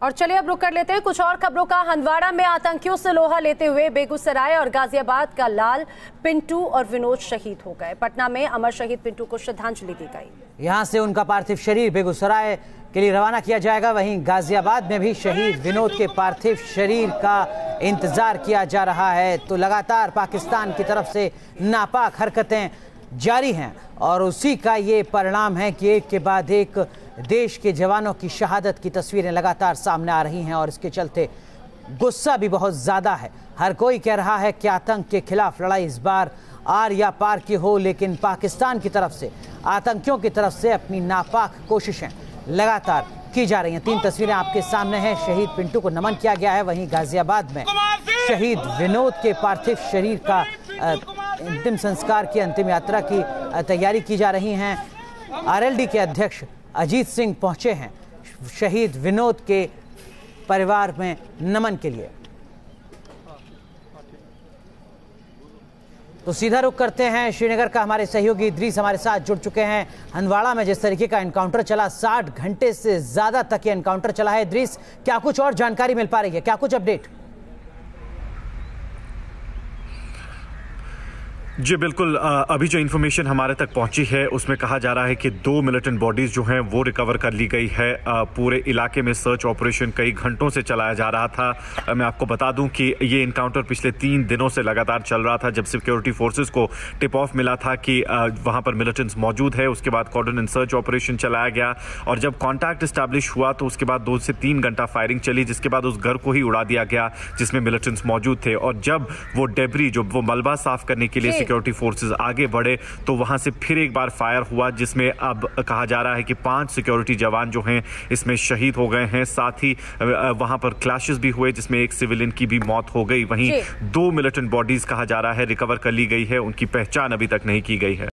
और चलिए अब रुक कर लेते हैं कुछ और खबरों का। हंदवाड़ा में आतंकियों से लोहा लेते हुए बेगूसराय और गाजियाबाद का लाल, पिंटू और विनोद शहीद हो गए। पटना में अमर शहीद पिंटू को श्रद्धांजलि दी गई। यहां से उनका पार्थिव शरीर बेगूसराय के लिए रवाना किया जाएगा। वहीं गाजियाबाद में भी शहीद विनोद के पार्थिव शरीर का इंतजार किया जा रहा है। तो लगातार पाकिस्तान की तरफ से नापाक हरकतें जारी हैं और उसी का ये परिणाम है कि एक के बाद एक देश के जवानों की शहादत की तस्वीरें लगातार सामने आ रही हैं और इसके चलते गुस्सा भी बहुत ज़्यादा है। हर कोई कह रहा है कि आतंक के खिलाफ लड़ाई इस बार आर या पार की हो, लेकिन पाकिस्तान की तरफ से आतंकियों की तरफ से अपनी नापाक कोशिशें लगातार की जा रही हैं। 3 तस्वीरें आपके सामने हैं। शहीद पिंटू को नमन किया गया है। वहीं गाजियाबाद में शहीद विनोद के पार्थिव शरीर का अंतिम संस्कार की अंतिम यात्रा की तैयारी की जा रही हैं। आरएलडी के अध्यक्ष अजीत सिंह पहुंचे हैं शहीद विनोद के परिवार में नमन के लिए। तो सीधा रुख करते हैं श्रीनगर का। हमारे सहयोगी इद्रीस हमारे साथ जुड़ चुके हैं। हंदवाड़ा में जिस तरीके का एनकाउंटर चला, 60 घंटे से ज्यादा तक ये एनकाउंटर चला है। इद्रीस, क्या कुछ और जानकारी मिल पा रही है, क्या कुछ अपडेट? जी बिल्कुल, अभी जो इन्फॉर्मेशन हमारे तक पहुंची है उसमें कहा जा रहा है कि 2 मिलिटेंट बॉडीज जो हैं वो रिकवर कर ली गई है। पूरे इलाके में सर्च ऑपरेशन कई घंटों से चलाया जा रहा था। मैं आपको बता दूं कि ये इनकाउंटर पिछले 3 दिनों से लगातार चल रहा था। जब सिक्योरिटी फोर्सेस को टिप ऑफ मिला था कि वहां पर मिलिटेंट्स मौजूद है, उसके बाद कॉर्डन एंड सर्च ऑपरेशन चलाया गया और जब कॉन्टैक्ट स्टैब्लिश हुआ तो उसके बाद 2 से 3 घंटा फायरिंग चली, जिसके बाद उस घर को ही उड़ा दिया गया जिसमें मिलिटेंट्स मौजूद थे। और जब वो डेब्री, जो वो मलबा साफ करने के लिए सिक्योरिटी फोर्सेस आगे बढ़े तो वहां से फिर एक बार फायर हुआ, जिसमें अब कहा जा रहा है कि 5 सिक्योरिटी जवान जो हैं इसमें शहीद हो गए हैं। साथ ही वहां पर क्लैशेस भी हुए जिसमें एक सिविलियन की भी मौत हो गई। वहीं 2 मिलिटेंट बॉडीज कहा जा रहा है रिकवर कर ली गई है, उनकी पहचान अभी तक नहीं की गई है।